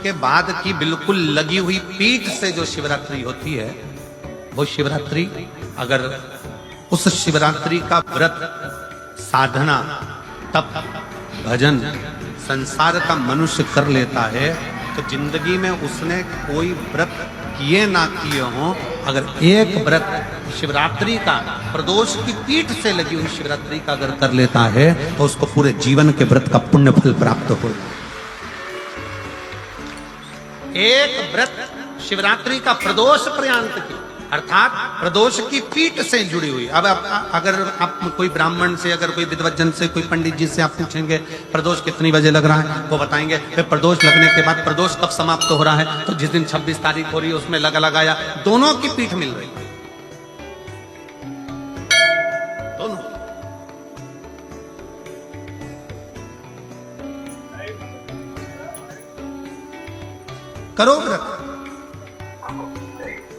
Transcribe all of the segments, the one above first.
उसके बाद की बिल्कुल लगी हुई पीठ से जो शिवरात्रि होती है, वो शिवरात्रि अगर उस शिवरात्रि का व्रत, साधना, तप, भजन संसार का मनुष्य कर लेता है तो जिंदगी में उसने कोई व्रत किए ना किए हो, अगर एक व्रत शिवरात्रि का, प्रदोष की पीठ से लगी हुई शिवरात्रि का अगर कर लेता है तो उसको पूरे जीवन के व्रत का पुण्य फल प्राप्त हो। एक व्रत शिवरात्रि का प्रदोष पर्यंत की, अर्थात प्रदोष की पीठ से जुड़ी हुई। अब अगर आप कोई ब्राह्मण से, अगर कोई विद्वज्जन से, कोई पंडित जी से आप पूछेंगे प्रदोष कितनी बजे लग रहा है, वो बताएंगे। फिर प्रदोष लगने के बाद प्रदोष कब समाप्त हो रहा है, तो जिस दिन 26 तारीख हो रही है उसमें लगाया, दोनों की पीठ मिल रही है, दोनों। करो व्रत।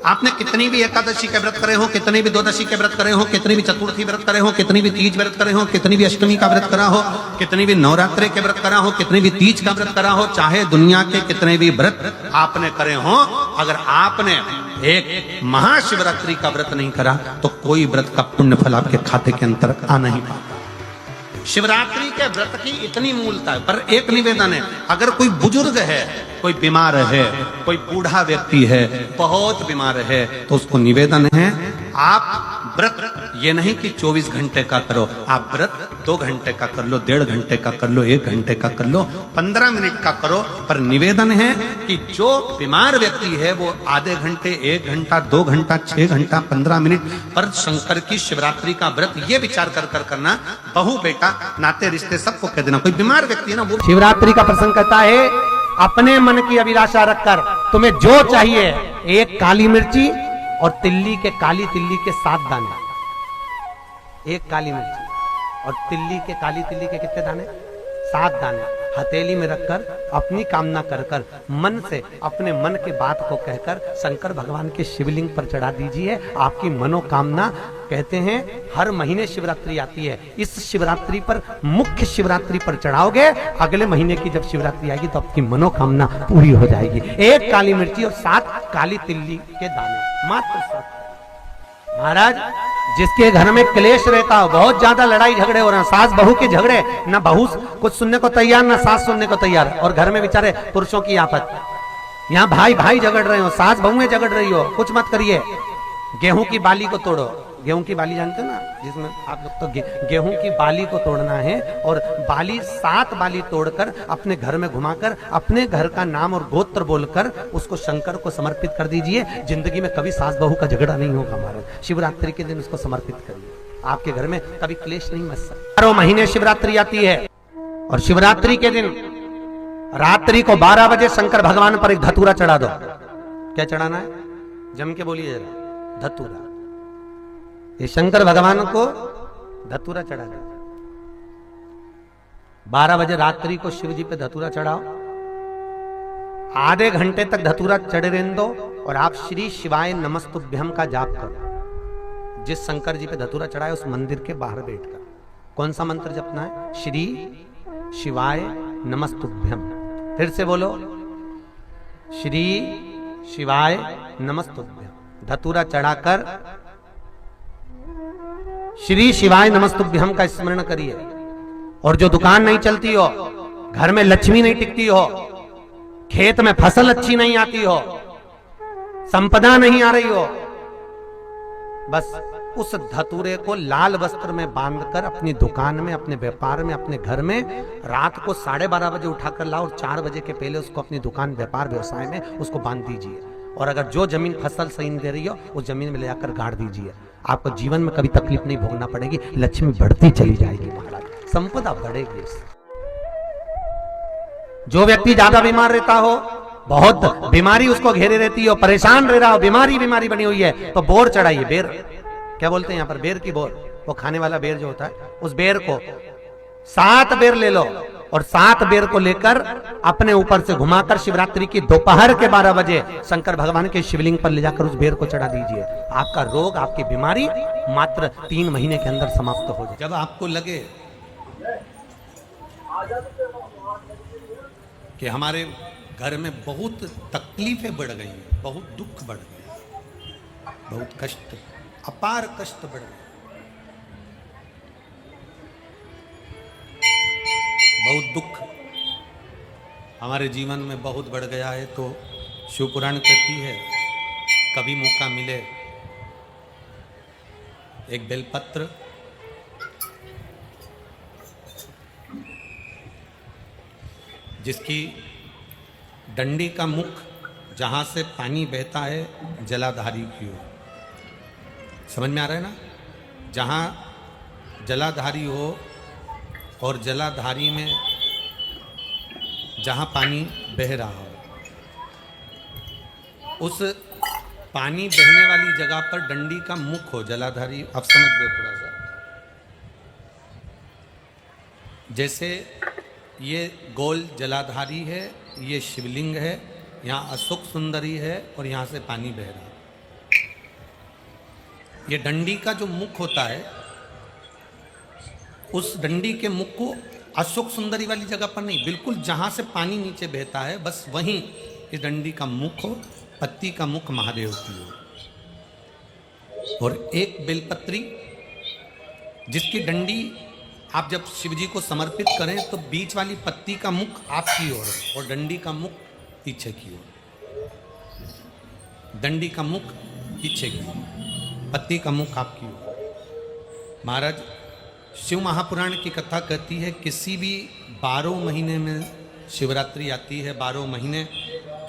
आपने कितनी भी एकादशी के व्रत करे हो, कितनी भी द्वादशी के व्रत करे हो, कितनी भी चतुर्थी व्रत करे हो, कितनी भी तीज व्रत करे हो, कितनी भी अष्टमी का व्रत करा हो, कितनी भी नवरात्रि के व्रत करा हो, कितनी भी तीज का व्रत करा हो, चाहे दुनिया के कितने भी व्रत आपने करे हो, अगर आपने एक महाशिवरात्रि का व्रत नहीं करा तो कोई व्रत का पुण्य फल आपके खाते के अंतर आ नहीं पाता। शिवरात्रि के व्रत की इतनी मूलता है। पर एक निवेदन है, अगर कोई बुजुर्ग है, कोई बीमार है, कोई बूढ़ा व्यक्ति है, बहुत बीमार है, तो उसको निवेदन है आप व्रत ये नहीं कि 24 घंटे का करो, आप व्रत 2 घंटे का कर लो, 1.5 घंटे का कर लो, 1 घंटे का कर लो, 15 मिनट का करो। पर निवेदन है कि जो बीमार व्यक्ति है वो आधे घंटे, 1 घंटा, 2 घंटा, 6 घंटा, 15 मिनट पर शंकर की शिवरात्रि का व्रत ये विचार कर करना, बहू बेटा नाते रिश्ते सबको कह देना। कोई बीमार व्यक्ति है ना, वो शिवरात्रि का प्रसंग करता है, अपने मन की अभिलाषा रखकर तुम्हें जो चाहिए, एक काली मिर्ची और तिल्ली के, काली तिल्ली के 7 दाने, एक काली मिर्ची और तिल्ली के, काली तिल्ली के कितने दाने, 7 दाने हथेली में रखकर अपनी कामना कर कर मन से अपने मन के बात को कहकर शंकर भगवान के शिवलिंग पर चढ़ा दीजिए। आपकी मनोकामना, कहते हैं हर महीने शिवरात्रि आती है, इस शिवरात्रि पर, मुख्य शिवरात्रि पर चढ़ाओगे, अगले महीने की जब शिवरात्रि आएगी तो आपकी मनोकामना पूरी हो जाएगी। एक काली मिर्ची और 7 काली तिल्ली के दाने, मात्र 7। महाराज, जिसके घर में क्लेश रहता हो, बहुत ज्यादा लड़ाई झगड़े हो रहे हैं, सास बहू के झगड़े, ना बहू कुछ सुनने को तैयार, ना सास सुनने को तैयार, और घर में बेचारे पुरुषों की आफत, यहाँ भाई भाई झगड़ रहे हो, सास बहुएं झगड़ रही हो, कुछ मत करिए। गेहूं की बाली को तोड़ो, गेहूं की बाली जानते हो ना, जिसमें आप लोग तो गेहूं की बाली को तोड़ना है, और बाली 7 बाली तोड़कर अपने घर में घुमाकर अपने घर का नाम और गोत्र बोलकर उसको शंकर को समर्पित कर दीजिए। जिंदगी में कभी सास बहू का झगड़ा नहीं होगा। महाराज, शिवरात्रि के दिन उसको समर्पित करिए, आपके घर में कभी क्लेश नहीं मच सकता। 12 महीने शिवरात्रि आती है, और शिवरात्रि के दिन रात्रि को 12 बजे शंकर भगवान पर एक धतूरा चढ़ा दो। क्या चढ़ाना है, जम के बोलिए जरा, धतूरा। ये शंकर भगवान को धतूरा चढ़ा दो। 12 बजे रात्रि को शिव जी पे धतूरा चढ़ाओ, आधे घंटे तक धतूरा चढ़े रहने दो, और आप श्री शिवाय नमस्तुभ्यम का जाप करो। जिस शंकर जी पे धतूरा चढ़ाए उस मंदिर के बाहर बैठकर कौन सा मंत्र जपना है, श्री शिवाय नमस्तुभ्यम। फिर से बोलो, श्री शिवाय नमस्तुभ्यम। धतूरा चढ़ाकर श्री शिवाय नमस्तुभ्यम का स्मरण करिए। और जो दुकान नहीं चलती हो, घर में लक्ष्मी नहीं टिकती हो, खेत में फसल अच्छी नहीं आती हो, संपदा नहीं आ रही हो, बस उस धतूरे को लाल वस्त्र में बांधकर अपनी दुकान में, अपने व्यापार में, अपने घर में रात को 12:30 बजे उठाकर लाओ, और 4 बजे के पहले उसको अपनी दुकान, व्यापार, व्यवसाय में उसको बांध दीजिए। और अगर जो जमीन फसल सही नहीं दे रही हो, उस जमीन में ले जाकर गाड़ दीजिए। आपको जीवन में कभी तकलीफ नहीं भोगना पड़ेगी, लक्ष्मी बढ़ती चली जाएगी, महाराज संपदा बढ़ेगी। जो व्यक्ति ज्यादा बीमार रहता हो, बहुत बीमारी उसको घेरे रहती हो, परेशान रह रहा हो, बीमारी बनी हुई है, तो बोर चढ़ाइए। बेर, क्या बोलते हैं यहाँ पर, बेर की बोर, वो खाने वाला बेर जो होता है, उस बेर को 7 बेर ले लो, और 7 बेर को लेकर अपने ऊपर से घुमाकर शिवरात्रि की दोपहर के 12 बजे शंकर भगवान के शिवलिंग पर ले जाकर उस बेर को चढ़ा दीजिए। आपका रोग, आपकी बीमारी मात्र 3 महीने के अंदर समाप्त हो जाए। जब आपको लगे कि हमारे घर में बहुत तकलीफें बढ़ गई हैं, बहुत दुख बढ़ गए, बहुत कष्ट, अपार कष्ट बढ़ गए, बहुत दुख हमारे जीवन में बहुत बढ़ गया है। तो शिव पुराण कहती है कभी मौका मिले एक बेलपत्र जिसकी डंडी का मुख जहाँ से पानी बहता है जलाधारी की ओर, समझ में आ रहा है ना, जहाँ जलाधारी हो और जलाधारी में जहाँ पानी बह रहा हो, उस पानी बहने वाली जगह पर डंडी का मुख हो जलाधारी। आप समझ लो थोड़ा सा, जैसे ये गोल जलाधारी है, ये शिवलिंग है, यहाँ अशोक सुंदरी है और यहाँ से पानी बह रहा है। ये डंडी का जो मुख होता है, उस डंडी के मुख को अशोक सुंदरी वाली जगह पर नहीं, बिल्कुल जहाँ से पानी नीचे बहता है बस वहीं इस डंडी का मुख हो, पत्ती का मुख महादेव की हो। और एक बेलपत्री जिसकी डंडी आप जब शिव जी को समर्पित करें तो बीच वाली पत्ती का मुख आपकी ओर और डंडी का मुख पीछे की ओर, डंडी का मुख पीछे की ओर, पत्ती का मुख आपकी ओर। महाराज शिव महापुराण की कथा कहती है किसी भी 12 महीने में शिवरात्रि आती है, 12 महीने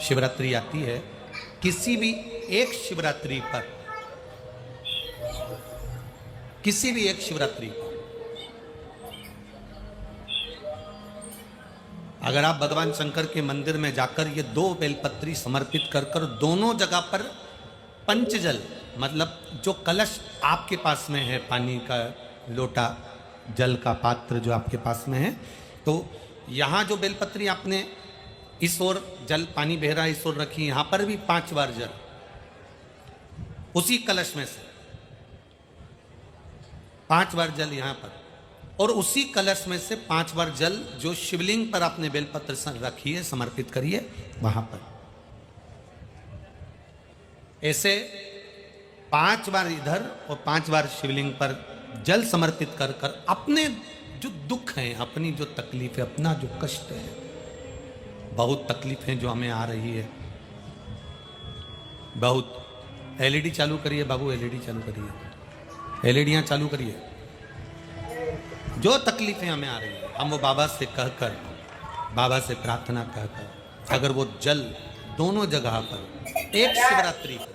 शिवरात्रि आती है, किसी भी एक शिवरात्रि पर, किसी भी एक शिवरात्रि पर अगर आप भगवान शंकर के मंदिर में जाकर ये 2 बेलपत्री समर्पित कर कर दोनों जगह पर पंचजल, मतलब जो कलश आपके पास में है, पानी का लोटा, जल का पात्र जो आपके पास में है, तो यहाँ जो बेलपत्री आपने इस ओर जल पानी बह रहा है इस ओर रखी, यहाँ पर भी 5 बार जल उसी कलश में से 5 बार जल यहाँ पर, और उसी कलश में से 5 बार जल जो शिवलिंग पर आपने बेलपत्र रखी है समर्पित करिए वहां पर। ऐसे 5 बार इधर और 5 बार शिवलिंग पर जल समर्पित कर कर अपने जो दुख हैं, अपनी जो तकलीफ है, अपना जो कष्ट है, बहुत तकलीफें जो हमें आ रही है, बहुत। एलईडी चालू करिए बाबू, एलईडी चालू करिए, एलईडियां चालू करिए। जो तकलीफें हमें आ रही है हम वो बाबा से कहकर, बाबा से प्रार्थना कहकर, अगर वो जल दोनों जगह पर एक शिवरात्रि पर,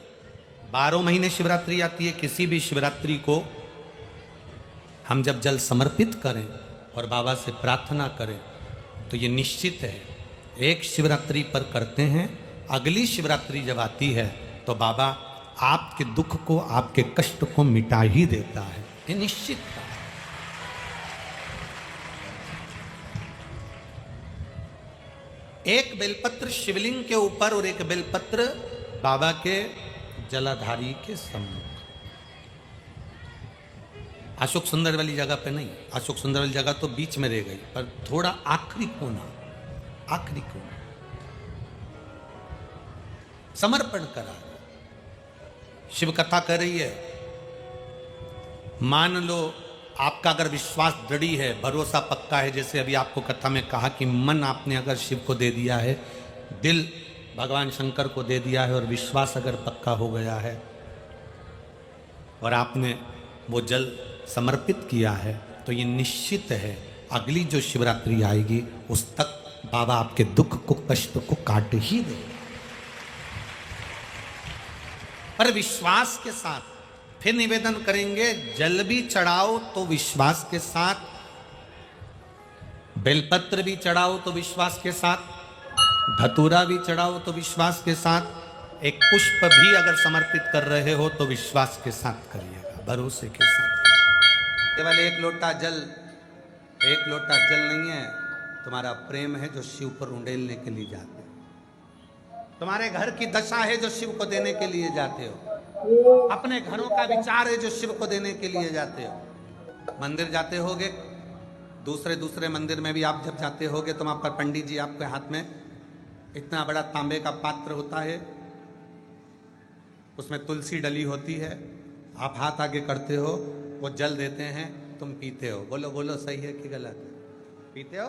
12 महीने शिवरात्रि आती है, किसी भी शिवरात्रि को हम जब जल समर्पित करें और बाबा से प्रार्थना करें तो ये निश्चित है एक शिवरात्रि पर करते हैं, अगली शिवरात्रि जब आती है तो बाबा आपके दुख को, आपके कष्ट को मिटा ही देता है, ये निश्चित है। एक बेलपत्र शिवलिंग के ऊपर और एक बेलपत्र बाबा के जलाधारी के सम्मुख, अशोक सुंदर वाली जगह पे नहीं, अशोक सुंदर वाली जगह तो बीच में रह गई, पर थोड़ा आखिरी कोना, आखिरी कोना समर्पण करा। शिव कथा कर रही है, मान लो आपका अगर विश्वास दृढ़ी है, भरोसा पक्का है, जैसे अभी आपको कथा में कहा कि मन आपने अगर शिव को दे दिया है, दिल भगवान शंकर को दे दिया है और विश्वास अगर पक्का हो गया है और आपने वो जल समर्पित किया है तो ये निश्चित है अगली जो शिवरात्रि आएगी उस तक बाबा आपके दुख को, कष्ट को काट ही दे। पर विश्वास के साथ फिर निवेदन करेंगे, जल भी चढ़ाओ तो विश्वास के साथ, बेलपत्र भी चढ़ाओ तो विश्वास के साथ, धतूरा भी चढ़ाओ तो विश्वास के साथ, एक पुष्प भी अगर समर्पित कर रहे हो तो विश्वास के साथ करिएगा, भरोसे के साथ। केवल एक लोटा जल नहीं है, तुम्हारा प्रेम है जो शिव पर उंडेलने के लिए जाते हो, तुम्हारे घर की दशा है जो शिव को देने के लिए जाते हो, अपने घरों का विचार है जो शिव को देने के लिए जाते हो। मंदिर जाते होगे, दूसरे मंदिर में भी आप जब जाते होगे तो वहां पर पंडित जी आपके हाथ में इतना बड़ा तांबे का पात्र होता है, उसमें तुलसी डली होती है, आप हाथ आगे करते हो, वो जल देते हैं, तुम पीते हो। बोलो बोलो, सही है कि गलत है? पीते हो?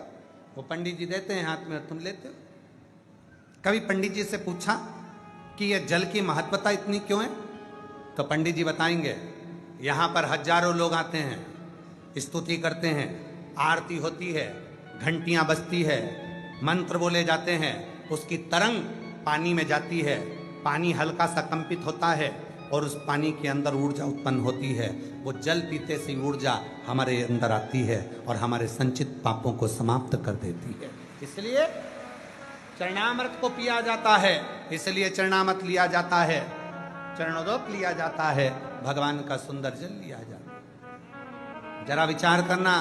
वो पंडित जी देते हैं हाथ में और तुम लेते हो। कभी पंडित जी से पूछा कि ये जल की महत्वता इतनी क्यों है? तो पंडित जी बताएंगे, यहाँ पर हजारों लोग आते हैं, स्तुति करते हैं, आरती होती है, घंटियां बजती है, मंत्र बोले जाते हैं, उसकी तरंग पानी में जाती है, पानी हल्का सा कंपित होता है और उस पानी के अंदर ऊर्जा उत्पन्न होती है। वो जल पीते से ऊर्जा हमारे अंदर आती है और हमारे संचित पापों को समाप्त कर देती है। इसलिए चरणामृत को पिया जाता है, इसलिए चरणामृत लिया जाता है, चरणोदक लिया जाता है, भगवान का सुंदर जल लिया जाता है। जरा विचार करना,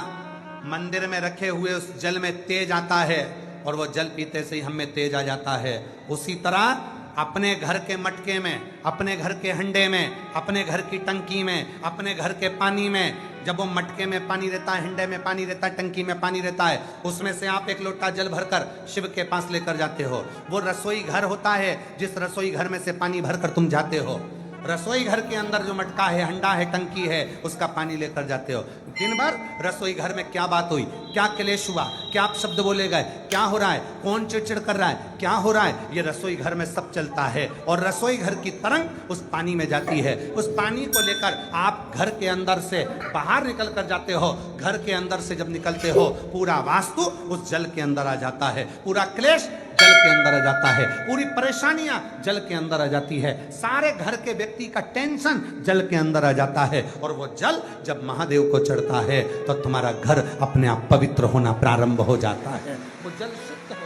मंदिर में रखे हुए उस जल में तेज आता है और वो जल पीते से ही हम में तेज आ जाता है। उसी तरह अपने घर के मटके में, अपने घर के हंडे में, अपने घर की टंकी में, अपने घर के पानी में, जब वो मटके में पानी रहता है, हंडे में पानी रहता है, टंकी में पानी रहता है, उसमें से आप एक लोटा जल भरकर शिव के पास लेकर जाते हो। वो रसोई घर होता है, जिस रसोई घर में से पानी भरकर तुम जाते हो, रसोई घर के अंदर जो मटका है, हंडा है, टंकी है, उसका पानी लेकर जाते हो। दिन भर रसोई घर में क्या बात हुई, क्या क्लेश हुआ, क्या शब्द बोले गए, क्या हो रहा है, कौन चिड़चिड़ कर रहा है, क्या हो रहा है, ये रसोई घर में सब चलता है। और रसोई घर की तरंग उस पानी में जाती है। उस पानी को लेकर आप घर के अंदर से बाहर निकल कर जाते हो। घर के अंदर से जब निकलते हो, पूरा वास्तु उस जल के अंदर आ जाता है, पूरा क्लेश जल के अंदर आ जाता है, पूरी परेशानियां जल के अंदर आ जाती है, सारे घर के व्यक्ति का टेंशन जल के अंदर आ जाता है। और वो जल जब महादेव को चढ़ता है तो तुम्हारा घर अपने आप पवित्र होना प्रारंभ हो जाता है। वो जल शुद्ध है।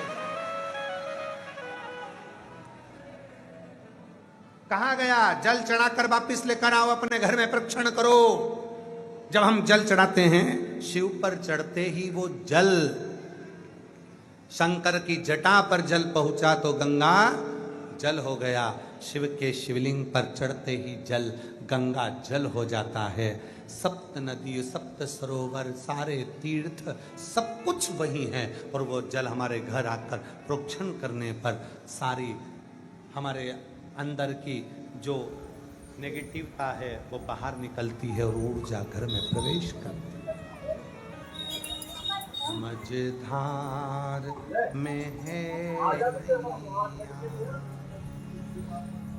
कहा गया, जल चढ़ाकर वापिस लेकर आओ, अपने घर में प्रक्षण करो। जब हम जल चढ़ाते हैं, शिव पर चढ़ते ही वो जल शंकर की जटा पर जल पहुंचा तो गंगा जल हो गया। शिव के शिवलिंग पर चढ़ते ही जल गंगा जल हो जाता है। सप्त नदी, सप्त सरोवर, सारे तीर्थ, सब कुछ वही है। और वो जल हमारे घर आकर प्रोक्षण करने पर सारी हमारे अंदर की जो नेगेटिवता है वो बाहर निकलती है और ऊर्जा घर में प्रवेश करती है। मझधार में है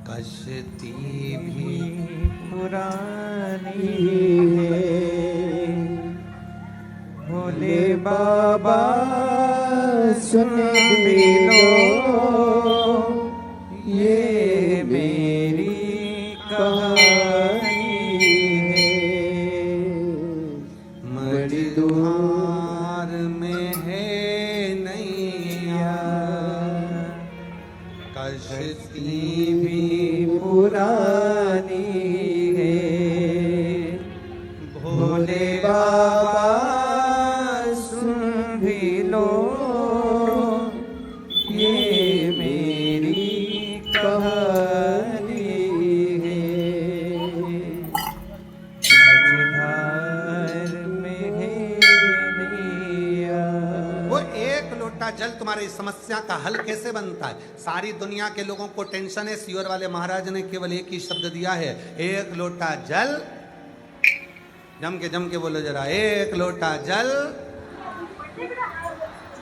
कश्ती भी पुरानी है, भोले बाबा सुन लो, ये मेरी कहानी है। मझधार में है नैया, कश्ती भी पुरानी है, भोले बाबा सुन भी लो, ये मेरी कहानी है। मझधार में है नैया। वो एक लोटा जल तुम्हारी समस्या का हल कैसे बनता है? सारी दुनिया के लोगों को टेंशन है, सीवर वाले महाराज ने केवल एक ही शब्द दिया है, एक लोटा जल। जम के बोलो जरा, एक लोटा जल।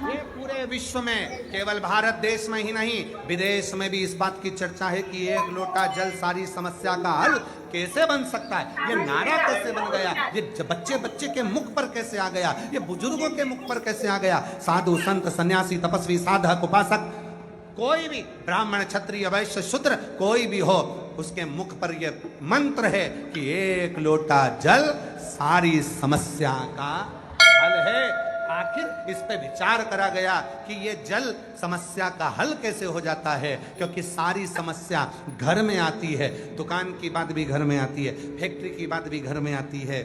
ये पूरे विश्व में, केवल भारत देश में ही नहीं, विदेश में भी इस बात की चर्चा है कि एक लोटा जल सारी समस्या का हल कैसे बन सकता है। ये नारा कैसे बन गया, ये बच्चे बच्चे के मुख पर कैसे आ गया, ये बुजुर्गों के मुख पर कैसे आ गया। साधु संत सन्यासी तपस्वी साधक उपासक, कोई भी ब्राह्मण क्षत्रिय वैश्य शूद्र कोई भी हो, उसके मुख पर यह मंत्र है कि एक लोटा जल सारी समस्या का हल है। आखिर इस पे विचार करा गया कि ये जल समस्या का हल कैसे हो जाता है, क्योंकि सारी समस्या घर में आती है। दुकान की बात भी घर में आती है, फैक्ट्री की बात भी घर में आती है,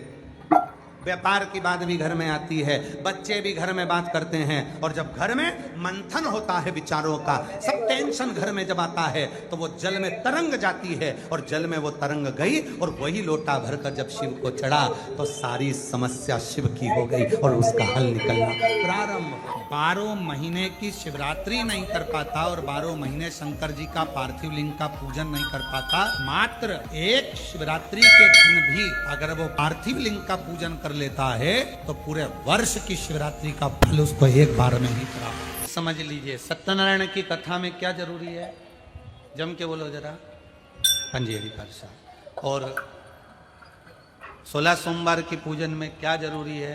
व्यापार की बात भी घर में आती है, बच्चे भी घर में बात करते हैं, और जब घर में मंथन होता है विचारों का, सब टेंशन घर में जब आता है तो वो जल में तरंग जाती है, और जल में वो तरंग गई और वही लोटा भरकर जब शिव को चढ़ा तो सारी समस्या शिव की हो गई और उसका हल निकलना प्रारंभ। 12 महीने की शिवरात्रि नहीं कर पाता और 12 महीने शंकर जी का पार्थिव लिंग का पूजन नहीं कर पाता, मात्र एक शिवरात्रि के दिन भी अगर वो पार्थिव लिंग का पूजन कर लेता है तो पूरे वर्ष की शिवरात्रि का फल उसको एक बार में ही प्राप्त। समझ लीजिए सत्यनारायण की कथा में क्या जरूरी है, जम के बोलो जरा, पंजेरी प्रसाद। और 16 सोमवार की पूजन में क्या जरूरी है,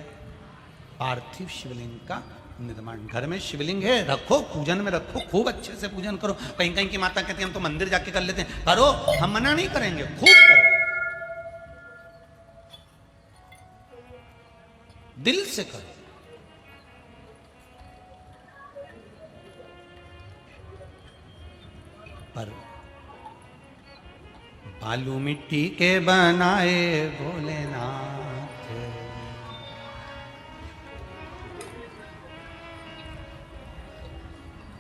पार्थिव शिवलिंग का निर्माण। घर में शिवलिंग है, रखो, पूजन में रखो, खूब अच्छे से पूजन करो। कहीं कहीं की माता कहती है हम तो मंदिर जाके कर लेते हैं, करो, हम मना नहीं करेंगे, खूब करो, दिल से करो। पर बालू मिट्टी के बनाए भोलेनाथ,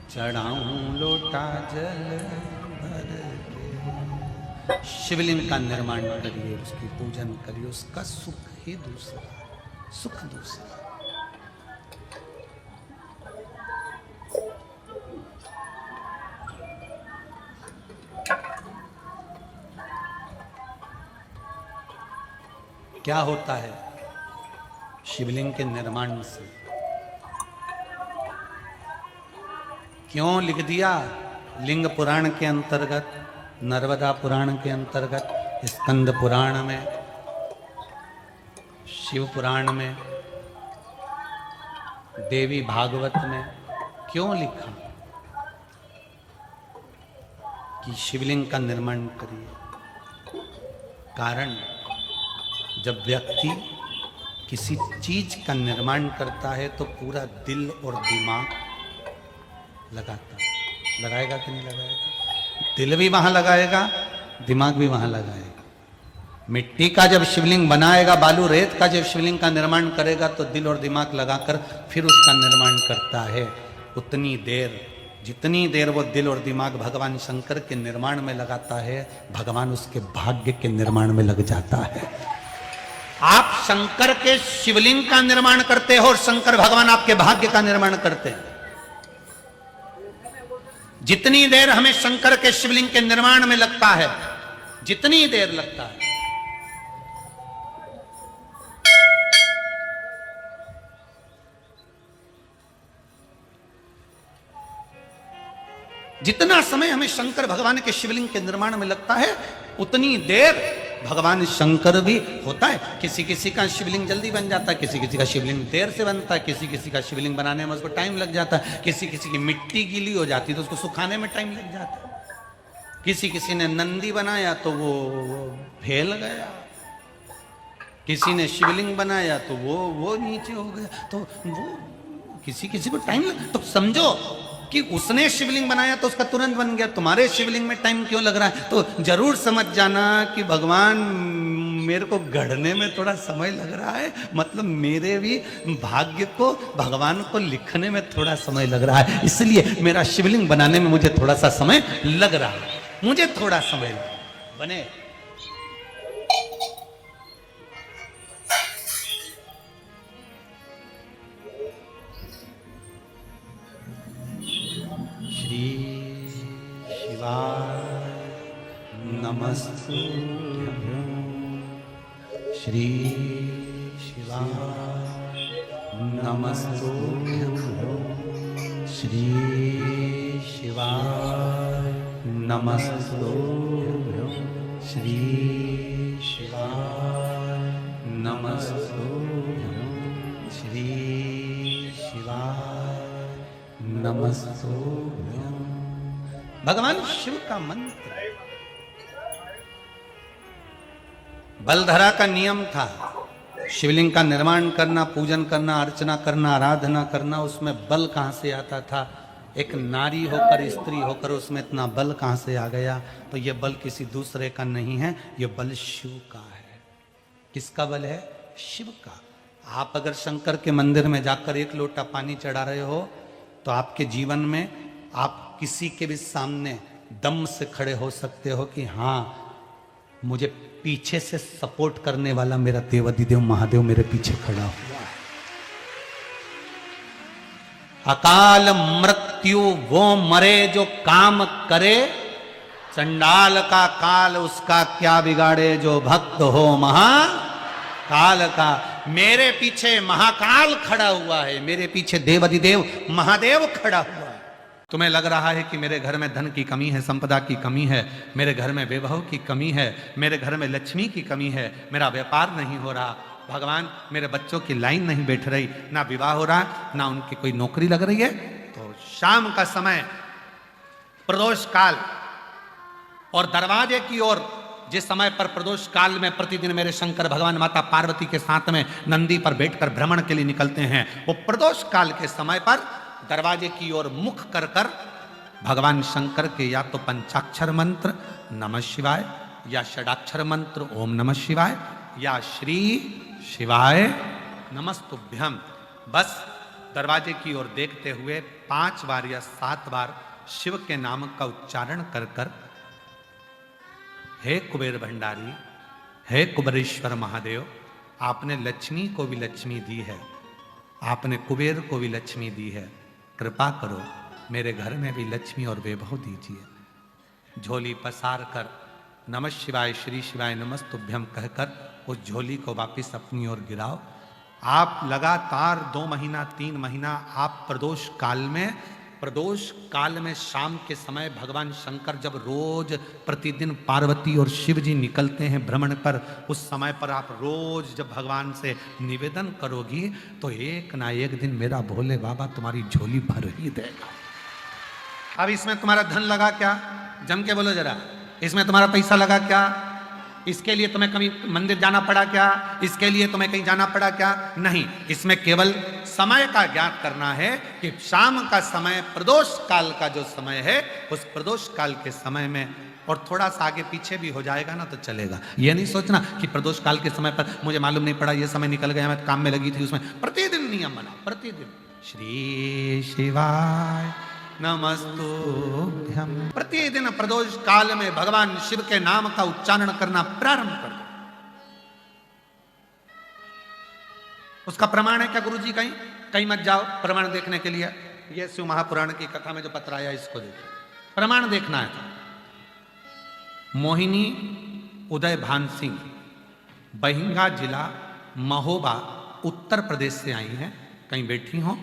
चढ़ाऊं लोटा जल भर के। शिवलिंग का निर्माण करिए, उसकी पूजन करिए, उसका सुख ही दूसरा, सुख दूसरा। क्या होता है शिवलिंग के निर्माण से? क्यों लिख दिया लिंग पुराण के अंतर्गत, नर्मदा पुराण के अंतर्गत, स्कंद पुराण में, शिव पुराण में, देवी भागवत में क्यों लिखा कि शिवलिंग का निर्माण करिए? कारण जब व्यक्ति किसी चीज का निर्माण करता है तो पूरा दिल और दिमाग लगाता, लगाएगा कि नहीं लगाएगा? दिल भी वहां लगाएगा, दिमाग भी वहां लगाएगा। मिट्टी का जब शिवलिंग बनाएगा, बालू रेत का जब शिवलिंग का निर्माण करेगा तो दिल और दिमाग लगाकर फिर उसका निर्माण करता है। उतनी देर, जितनी देर वो दिल और दिमाग भगवान शंकर के निर्माण में लगाता है, भगवान उसके भाग्य के निर्माण में लग जाता है। आप शंकर के शिवलिंग का निर्माण करते हो और शंकर भगवान आपके भाग्य का निर्माण करते हैं। जितनी देर हमें शंकर के शिवलिंग के निर्माण में लगता है, जितनी देर लगता है, जितना समय हमें शंकर भगवान के शिवलिंग के निर्माण में लगता है, उतनी देर भगवान शंकर भी होता है। किसी किसी का शिवलिंग जल्दी बन जाता है, किसी किसी का शिवलिंग देर से बनता है, किसी किसी का शिवलिंग बनाने में उसको टाइम लग जाता है, किसी किसी की मिट्टी गीली हो जाती है तो उसको सुखाने में टाइम लग जाता है, किसी किसी ने नंदी बनाया तो वो फैल गया, किसी ने शिवलिंग बनाया तो वो नीचे हो गया, तो वो किसी किसी को टाइम लग। तो समझो कि उसने शिवलिंग बनाया तो उसका तुरंत बन गया, तुम्हारे शिवलिंग में टाइम क्यों लग रहा है? तो जरूर समझ जाना कि भगवान मेरे को गढ़ने में थोड़ा समय लग रहा है, मतलब मेरे भी भाग्य को भगवान को लिखने में थोड़ा समय लग रहा है, इसलिए मेरा शिवलिंग बनाने में मुझे थोड़ा सा समय लग रहा है, मुझे थोड़ा समय बने। श्री शिवाय नमस्तुभ्यं, श्री शिवाय नमस्तुभ्यं, श्री शिवाय नमस्तुभ्यं, श्री शिवाय नमस्तुभ्यं, श्री शिवाय नमस्तुभ्यं। भगवान शिव का मंत्र, बलधरा का नियम था शिवलिंग का निर्माण करना, पूजन करना, अर्चना करना, आराधना करना। उसमें बल कहाँ से आता था? एक नारी होकर, स्त्री होकर उसमें इतना बल कहाँ से आ गया? तो ये बल किसी दूसरे का नहीं है, ये बल शिव का है। किसका बल है? शिव का। आप अगर शंकर के मंदिर में जाकर एक लोटा पानी चढ़ा रहे हो तो आपके जीवन में आप किसी के भी सामने दम से खड़े हो सकते हो कि हाँ, मुझे पीछे से सपोर्ट करने वाला मेरा देवाधिदेव महादेव मेरे पीछे खड़ा हुआ है। अकाल मृत्यु वो मरे जो काम करे, चंडाल का काल उसका क्या बिगाड़े, जो भक्त हो महाकाल का। मेरे पीछे महाकाल खड़ा हुआ है, मेरे पीछे देवाधिदेव महादेव खड़ा हुआ है। तुम्हें लग रहा है कि मेरे घर में धन की कमी है, संपदा की कमी है, मेरे घर में वैभव की कमी है, मेरे घर में लक्ष्मी की कमी है, मेरा व्यापार नहीं हो रहा, भगवान मेरे बच्चों की लाइन नहीं बैठ रही, ना विवाह हो रहा, ना उनकी कोई नौकरी लग रही है। तो शाम का समय प्रदोष काल और दरवाजे की ओर जिस समय पर प्रदोष काल में प्रतिदिन मेरे शंकर भगवान माता पार्वती के साथ में नंदी पर बैठकर भ्रमण के लिए निकलते हैं, वो प्रदोष काल के समय पर दरवाजे की ओर मुख कर कर भगवान शंकर के या तो पंचाक्षर मंत्र नमः शिवाय, या षडाक्षर मंत्र ओम नमः शिवाय, या श्री शिवाय नमस्तुभ्यम, बस दरवाजे की ओर देखते हुए 5 बार या 7 बार शिव के नाम का उच्चारण कर कर, हे कुबेर भंडारी, हे कुबेरेश्वर महादेव, आपने लक्ष्मी को भी लक्ष्मी दी है, आपने कुबेर को भी लक्ष्मी दी है, कृपा करो मेरे घर में भी लक्ष्मी और वैभव दीजिए। झोली पसार कर नमः शिवाय श्री शिवाय नमस्तुभ्यम कहकर उस झोली को वापस अपनी ओर गिराओ। आप लगातार 2 महीना 3 महीना आप प्रदोष काल में शाम के समय भगवान शंकर जब रोज प्रतिदिन पार्वती और शिव जी निकलते हैं भ्रमण पर, उस समय पर आप रोज जब भगवान से निवेदन करोगी तो एक ना एक दिन मेरा भोले बाबा तुम्हारी झोली भर ही देगा। अब इसमें तुम्हारा धन लगा क्या? जम के बोलो जरा। इसमें तुम्हारा पैसा लगा क्या? इसके लिए तुम्हें कभी मंदिर जाना पड़ा क्या? इसके लिए तुम्हें कहीं जाना पड़ा क्या? नहीं, इसमें केवल समय का ज्ञात करना है कि शाम का समय प्रदोष काल का जो समय है, उस प्रदोष काल के समय में, और थोड़ा सा आगे पीछे भी हो जाएगा ना तो चलेगा। ये नहीं सोचना कि प्रदोष काल के समय पर मुझे मालूम नहीं पड़ा, ये समय निकल गया, मैं काम में लगी थी, उसमें प्रतिदिन नियम बना, प्रतिदिन श्री शिवाय नमस्तुभ्यम, प्रतिदिन प्रदोष काल में भगवान शिव के नाम का उच्चारण करना प्रारंभ कर दो। उसका प्रमाण है क्या गुरुजी? कहीं मत जाओ प्रमाण देखने के लिए। ये शिव महापुराण की कथा में जो पत्र आया इसको देखो, प्रमाण देखना है तो। मोहिनी उदय भान सिंह बहिंगा जिला महोबा उत्तर प्रदेश से आई हैं, कहीं बैठी हो।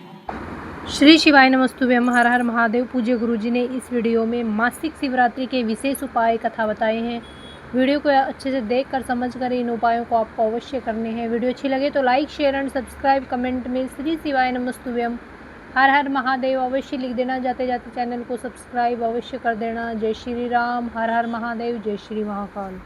श्री शिवाय नमस्तुभ्यम, हर हर महादेव। पूज्य गुरुजी ने इस वीडियो में मासिक शिवरात्रि के विशेष उपाय कथा बताए हैं। वीडियो को अच्छे से देखकर समझकर इन उपायों को आपको अवश्य करने हैं। वीडियो अच्छी लगे तो like share and subscribe, comment में श्री शिवाय नमस्तुभ्यम हर हर महादेव अवश्य लिख देना। जाते जाते चैनल को सब्सक्राइब अवश्य कर देना। जय श्री राम, हर हर महादेव, जय श्री महाकाल।